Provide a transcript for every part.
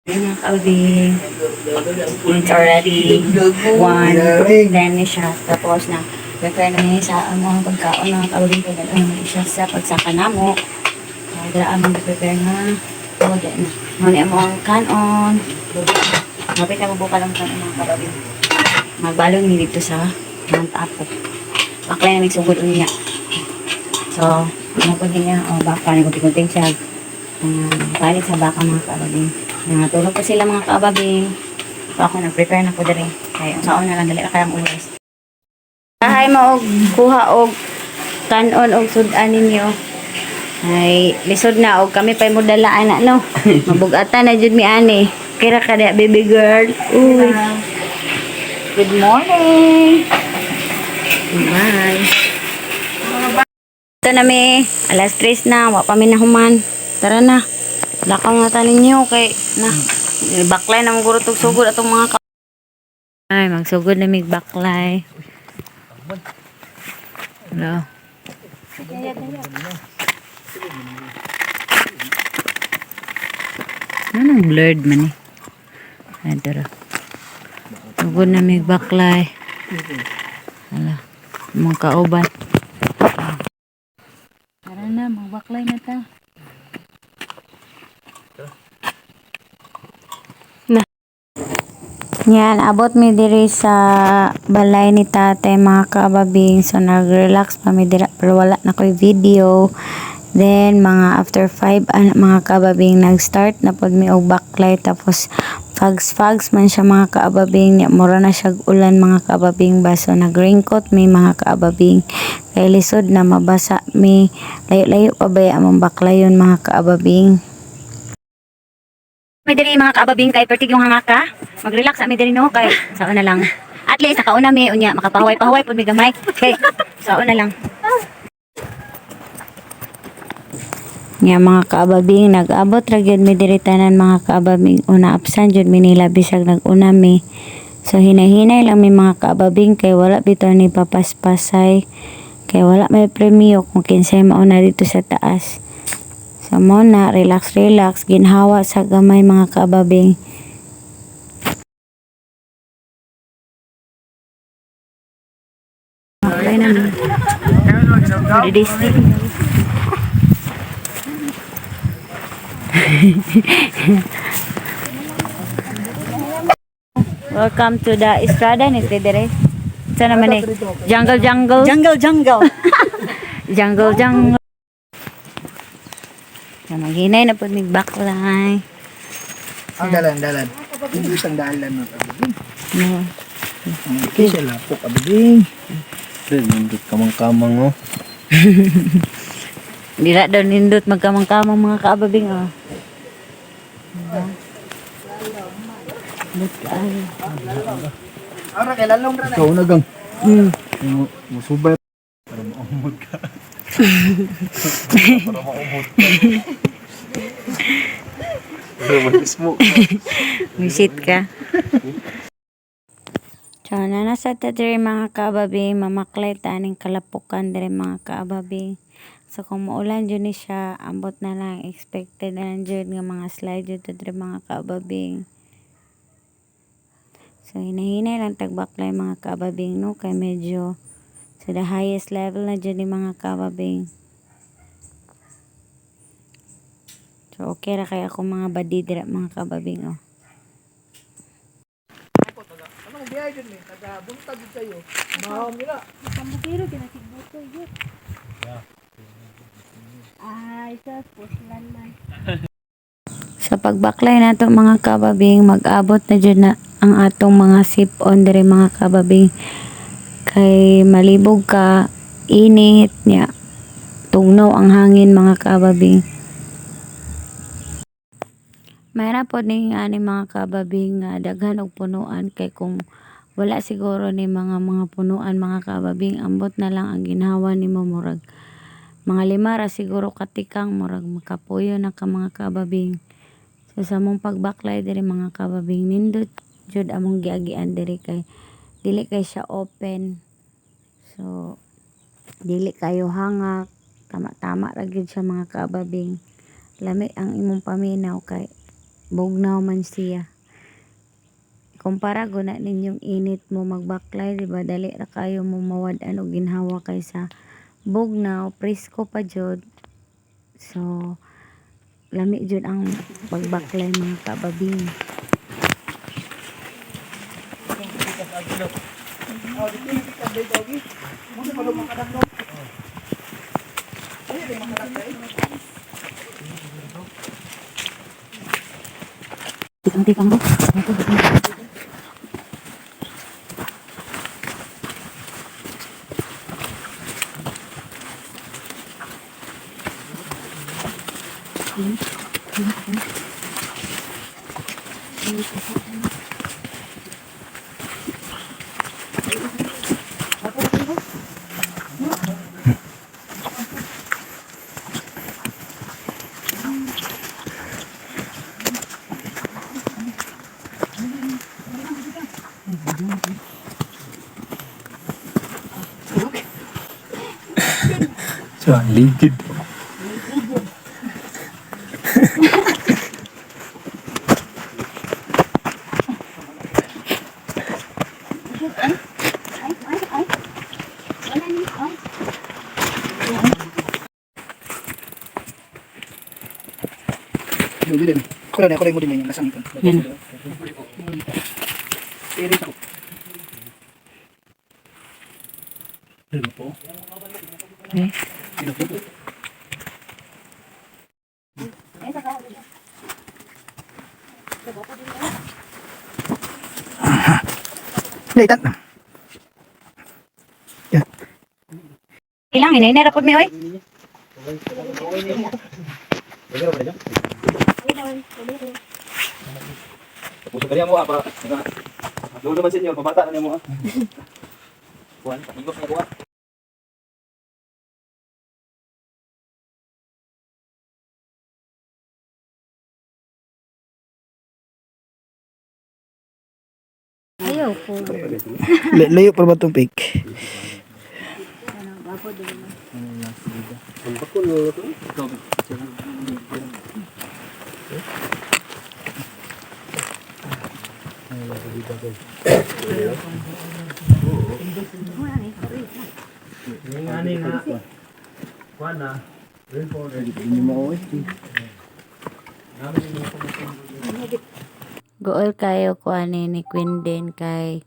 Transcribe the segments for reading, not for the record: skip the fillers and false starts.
Mga kababing, it's already 1:10 siya. Tapos na, prepare na niya sa mga pagkaon ng kababing ko. Dala naman siya sa pagsaka na mo. Dala amang prepare na. Muna na. Muna mo ang kanon. Mapit na mabuka lang kanon mga kababing. Magbalong niya dito sa Mount Apo. Bakla na may sugod niya. So, ano po niya, baka na kunting-kunting siya. Palit sa baka mga kababing. Tulog po sila mga kababing. So ako nag-prepare na po dali. Kaya sa na lang dali na kayang ulas. Kahay mo og kuha og kanon og sudan ninyo. Ay lisod na og kami pay mo dalaan na no. Mabugatan na jud mi ani. Kira ka da baby girl. Uy. Good morning. Bye. Ito na mi. Alas 3 na. Wa pa mi nahuman. Tara na. Lakang nga tanin nyo kay na baklay na maguro tog sugod atong mga ay magsugod na mig baklay. Hello. Anong blurred man eh. Ay tara. Sugod na mig baklay. Hala. Mga kauban. Tara na magbaklay na ta. Yan, abot mi diri sa balay ni tatay mga kababing. So, nag-relax pa mi diri. Pero wala na ko'y video. Then, mga after 5, mga kababing, nag-start na pod mi og baklay. Tapos, fags man siya mga kababing. Mura na siya ulan mga kababing ba. So, nag-raincoat mi mga kababing. Kay lisod na mabasa mi. Layo-layo pa ba among baklay yun mga kababing. May diri mga kaababing kay pertig yung hangaka. Mag-relax ami diri no kay sao na lang. At least nakauna mi unya makapahuway-pahuway pud mi gamay. Kay sao na lang. Nga mga kaababing nag-abot ra gyud mi diri tanan mga kaababing una absan jud mi nila bisag nag-una mi. So hinay-hinay lang mi mga kaababing kay wala bitaw ni papaspasay. Kay wala may premyo kung kinsay mauna dito sa taas. So mo na relax ginhawa sa gamay mga kababing. Okay na. Welcome to the Estrada ni Tidere. Sana man eh. Jungle. Jungle. Maghinay na po mig baklay. Ang dalan. Isang dalan ng kababing. No. Okay, siya lapo kababing. Nindot kamang-kamang oh. Dira daw nindot magkamang-kamang mga kaababing oh. Ara kay lalong ra na. Ikaw na gang. Musubay para maumod ka. Para maumod ka. Visit ka. So, nasa diri mga kaababing, mamaklay taning kalapukan diri mga kaababing. So, kung maulan dyan ni siya, ambot na lang, expected na lang dyan nga mga slide dyan diri mga kaababing. So, hinahinay lang tagbaklay mga kaababing, no? Kay medyo sa the highest level na dyan ni mga kaababing. So, okay ra kaya ako mga badi dira mga kababing, oh. Anong biyahe dyan eh? Taga-buntag yun sa'yo. Maham nila. Pambukiro, kinakigbuto yun. Ay, sa puslan man. Sa pagbaklay nato mga kababing, mag-abot na dyan na ang atong mga sip-on diri mga kababing. Kay malibog ka, init niya. Tugnaw ang hangin mga kababing. Mayroon po ning ani mga kababing daghan og punuan kay kung wala siguro ni mga punuan mga kababing ambot na lang ang ginhawa nimo murag mga 5 ra siguro katikang murag makapuyo na ka mga kababing. So sa mong pagbaklay diri mga kababing nindot jud among giagian diri kay dili kay siya open. So dili kayo hangak, tama ra gyud siya mga kababing. Lami ang imong paminaw kay bugnaw man siya. Kumpara guna ninyong init mo magbaklay, di ba? Dali ra kayo mo mawad-an og ginhawa kaysa bugnaw, presko pa jud. So, lami jud ang pagbaklay mga kababing. Tikang-tikang mo. So, ligid. Dulu din. Ako rin mo din yung lasang ito. Yan. Iris ako. Okay. Laitan. Yan. Ilang hinay na rapod mi oy. Puso kaya mo para dulo naman sa inyo, pabata na niyo mo. Kuan, pahigop na kuha. Ayaw po. Layo pa ba itong fake? Gool kayo ko ani ni Queen din kay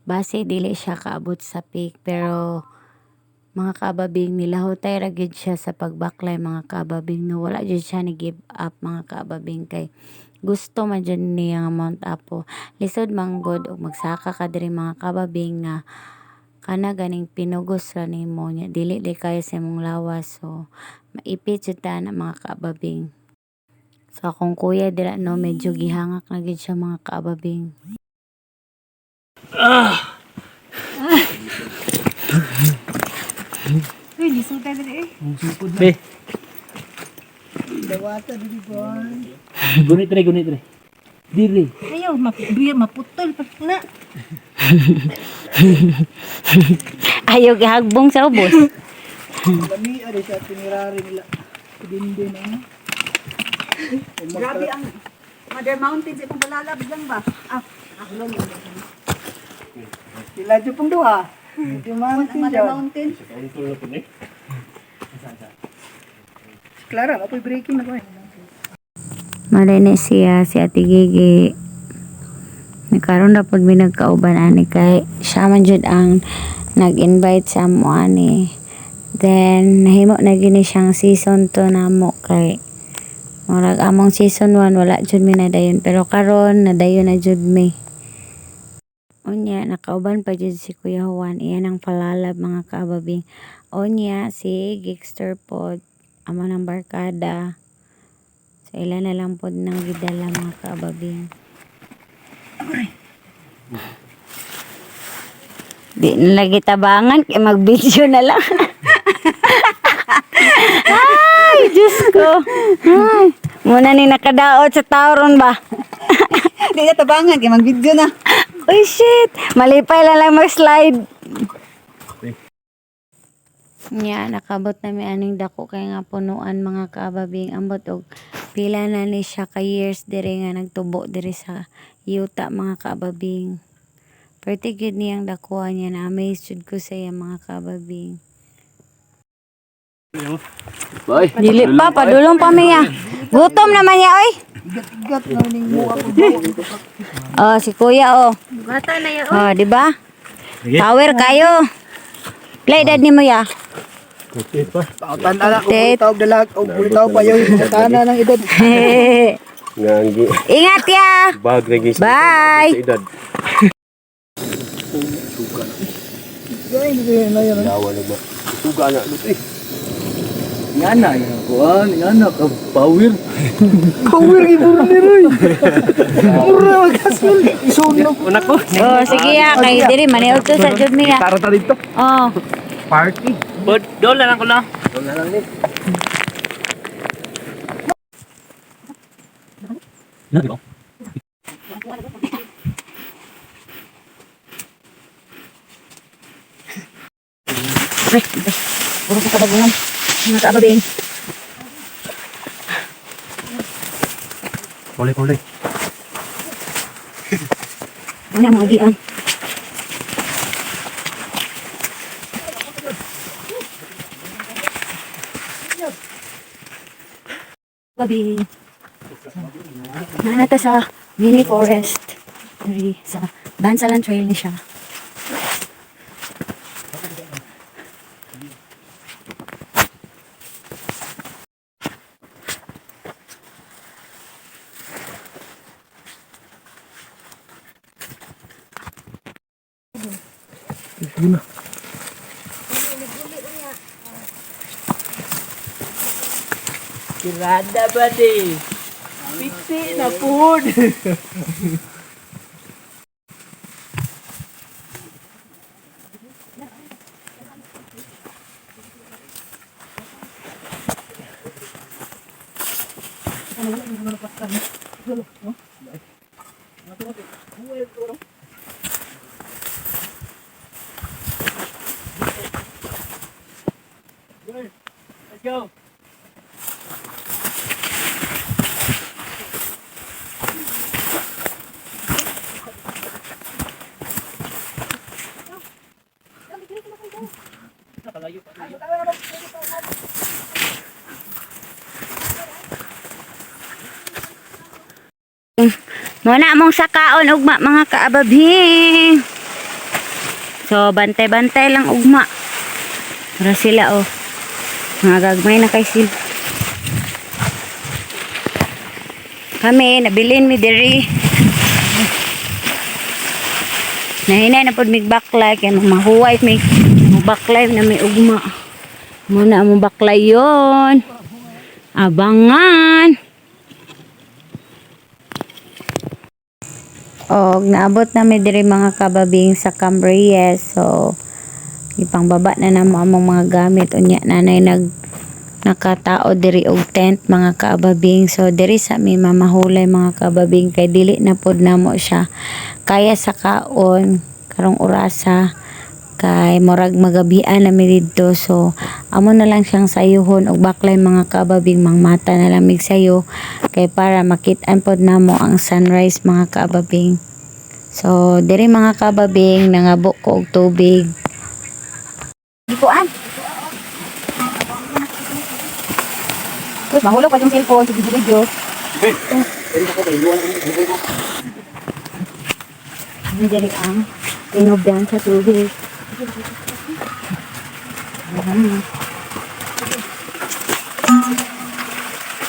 base dili siya kaabot sa peak pero mga kababing nilahutay ra gyud siya sa pagbaklay mga kababing no wala gyud siya ni give up mga kababing kay gusto man jud niya nga Mount Apo lisod manggod og magsaka ka diri mga kababing nga kana ganing pinugos ra nimo nya dili kayo sa imong lawas so maipit jud ta na mga kababing. So akong kuya dila no medyo gihangak na gid siya mga kaababing. Uy, lisod ka dali eh. Be, Dawata, dili ko. gunit re. Diri. Ayaw, maputol pa na. Ayaw gihagbong sa ubos. Lami, ari sa tinirari nila. Dindin ano. Grabe ang Mother Mountain sa kung balalab lang ba? Ah, aklong yun. Sila dyan pong duha. Ito mountain Mother dyan. Mountain. Clara, apoy breaking na ko eh. Marene siya si Ate Gigi. Nagkaroon na pod mi nagkauban ani kay siya man jud ang nag-invite sa amo ani. Then nahimo na gini siyang season 2 namo kay murag among season 1 wala jud mi nadayon pero karon nadayon na jud mi. Onya nakauban pa jud si Kuya Juan iyan ang palalab mga kaababing. Onya si Gigster pod amo ng barkada. So ilan na lang pod nang gidala mga kaababing. Di na lagi tabangan kay mag-video na lang. Ay, Diyos ko. Ay, muna ni nakadaot sa tauron ba? Hindi na tabangan, kaya mag-video na. Uy, shit. Malipay lang mag-slide. Nya, nakabot na may aning dako kay nga punuan mga kaababing ambot og Pila na ni siya ka years diri nga nagtubo diri sa yuta mga kababing. Pwede gid niyang dakuha niya na amazed jud ko sa iya mga kababing. Bye. Dili pa, padulong pa miya. Gutom naman niya, oy. Igat na ning mo ako. Oh, si kuya, oh. Bata na yan. Oh, di ba? Tower kayo. Play dad ni mo ya. Pautan ala ko Tet. bulitaw dalag o bulitaw pa yung tana ng edad. Ngangi. Ingat ya. Bag lagi Bye. sa edad. Gay ni na yan. Yawa na ba? Suga na lut eh. Ngana yan kuan, ngana ka power. Power gibur ni roy. Mura magasul. Isuno. Una ko. Oh, sige ya. Kay diri maniog to sa jud mi ya. Tarata dito. Oh. Party. Doon na lang ko na. Doon na lang ni. Puro sa kabagungan. Mga kababing. Pole. Wala mga gian. Gabi. Nanata sa mini forest. Dari sa Bansalan Trail ni siya. Kirada ba di? Piti na food. Let's go. Muna mong sakaon ugma mga kaababing. So bantay-bantay lang ugma. Para sila oh. Mga gagmay na kay sila. Kami nabilin mi diri. Nahinay na pod mig baklay kay mahuway mi. Baklay na may ugma. Muna mo baklay yon. Abangan. Og naabot namin diri mga kababing sa Cambrias. So ipangbaba na namo among mga gamit unya nanay nakatao diri og tent mga kababing. So diri sa mi mamahulay mga kababing kay dili na pod namo siya kaya sa kaon karong orasa kay murag magabian na mi didto. So amo na lang siyang sayuhon og baklay mga kababing, mangmata na lang mig sayo kay para makit-an pod namo ang sunrise mga kababing. So diri mga kababing nangabo ko og tubig. Ikuan. Terus mahulog pa yung cellphone sa video. Ini diri ang tinubdan sa tubig.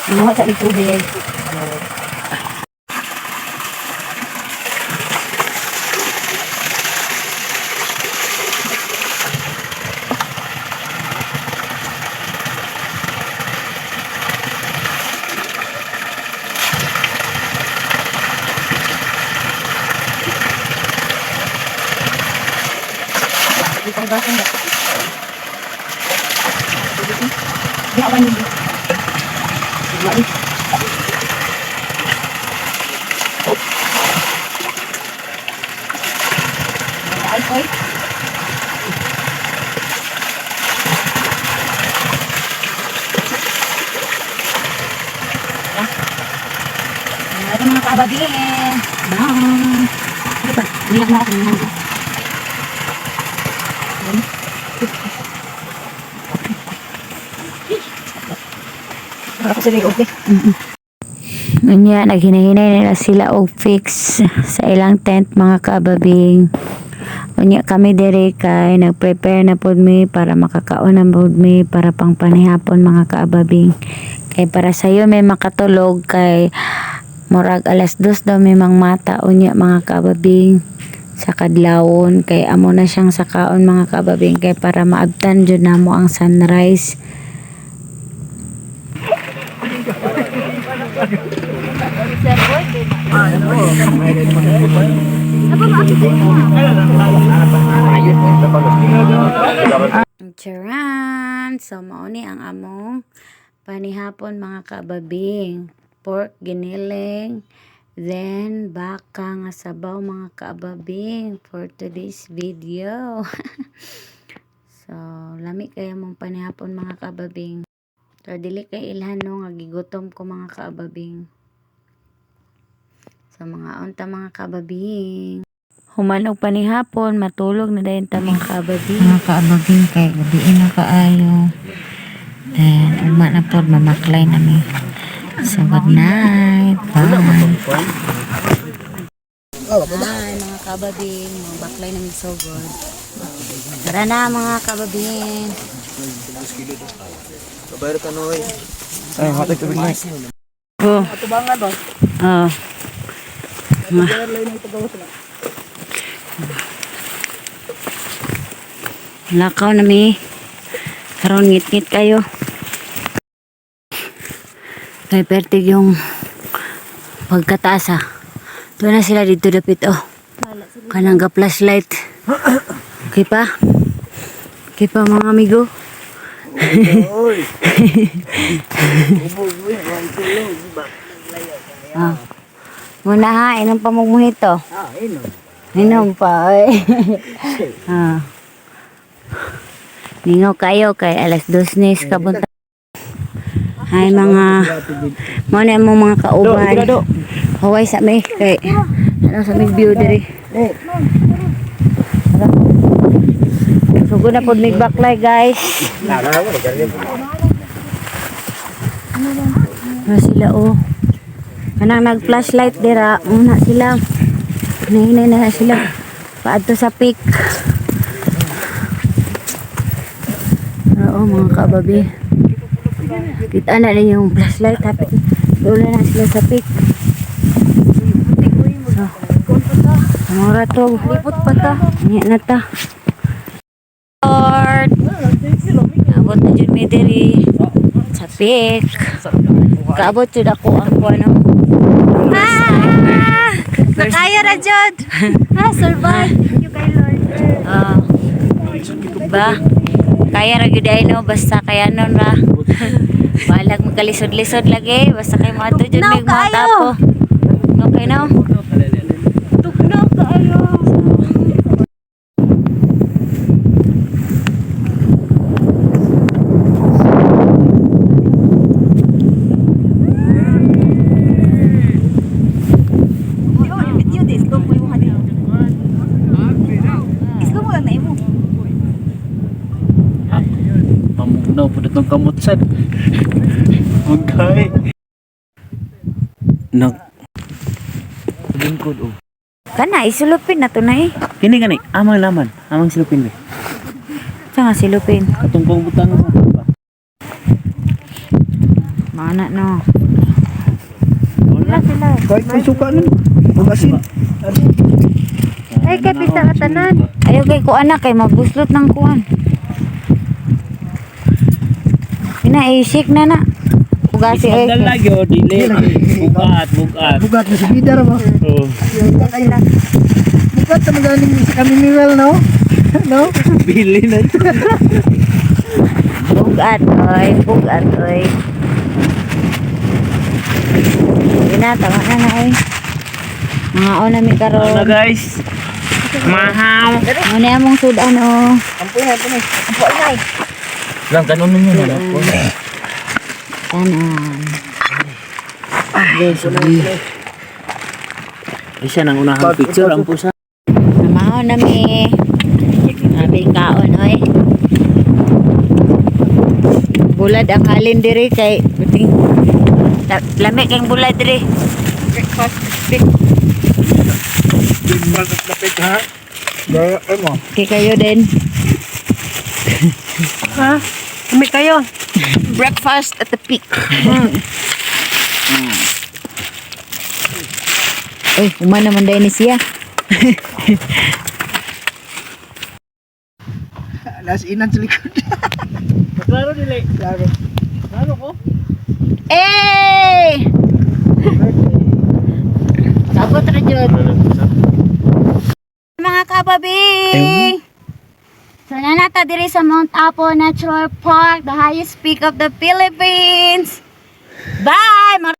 Ano sa tubig? kababing. Bang. Ano ba? Niyak na ako. Ako sa liog eh. Unya, naghinahinay nila sila og fix sa ilang tent mga kababing. Unya kami dire kay nag-prepare na pod mi para makakaon na pod mi para pang panihapon mga kababing. Kay para sayo may makatulog kay murag alas 2 daw may mangmata unya mga kababing sa kadlawon kay amo na siyang sakaon mga kababing kay para maabtan jud namo ang sunrise. Charan! So, mauni ang among panihapon mga kababing. Pork giniling. Then, baka nga sabaw mga kababing for today's video. So, lami kayo mong panihapon mga kababing. So, dili kay ilhan no, nga gigutom ko mga kababing. So, mga unta mga kababing. Humanog pa ni hapon, matulog na dayon ta mga kababing. Mga kababing kay gabiin na kaayo. Then, uma na po, mamaklay na mi. So, good night. Bye. Hi, mga kababing. Mga baklay na mi so good. Tara na mga kababing. Kabayro ka noy. Ay, matay tubig na. Oh. Atubangan ba? Oh. Kaya lain ang tagawas na. Lakaw na mi. Karon ngit-ngit kayo. Kay pertig yung pagkataas ha. Doon na sila dito dapit oh. Kanang ga flashlight. Okay pa? Okay pa mga amigo? Oy. Ah. Muna ha, inom pa mong mojito. Inom. Inom pa eh. Ah. Ningaw kayo kay alas 2 ni kabunta. Hay mga mo na mo mga kauban. Huway sa mi kay ano sa mig view diri. Sugod na pod mig baklay guys. Na sila oh. Kanang nag-flashlight dira, una sila. Nahinay na sila. Paadto sa peak. Oo mga kababi. Kita na rin yung flashlight. Doon na sila sa peak. So, mga rato. Lipot pa ta. Niya na ta. Lord. Abot na dyan may diri. Sa peak. Kaabot yun ako ang ano. Nakaya ra jud. Survive. Thank you kay Lord. Ba? Kaya ra gyud ay no basta kaya non ra. Balag magkalisod-lisod lagi basta kay mo ato jud mig mga tapo. Okay no? Tuknog kaayo. Pamunaw po itong kamot sad. Magkay. Lingkod oh. Kana isulupin na to na eh. Kini gani, amang laman, amang silupin be. Sa nga silupin. Katungkong butang sa ba. Mana no. Wala Sila. Kahit may suka nun. Huwag asin. Ay kay pita ka tanan. Ayaw kay ko anak kay magbuslot ng kuan. Pina-shake na na. Ugasi ay. Isang lagi o dili. Bugat. Bugat na si Bidar mo. Oo. Bugat na magaling sa kami ni Well, no? No? Bili na. Bugat oy, bugat oy. Ina tama na na ay. Mga ona mi karon. Ano guys? Mahaw. Ano among sudan oh. Ampoy na. Ampoy na. Lang kanon ninyo na. Tanan. Sige. Isa nang unahang picture ang pusa. Namaho na mi. Nabil kaon oy. Bulad ang halin diri kay buting lamig ang bulad diri. Lapit ha. Gaya mo. Kay kayo din. Ha? Kami kayo. Breakfast at the peak. Uy, umana naman dahil ni siya. Alas inan sa likod. Klaro nila. Klaro ko. Eh! Sabot ra jud. Mga kababing! So nanata diri sa Mount Apo Natural Park, the highest peak of the Philippines. Bye!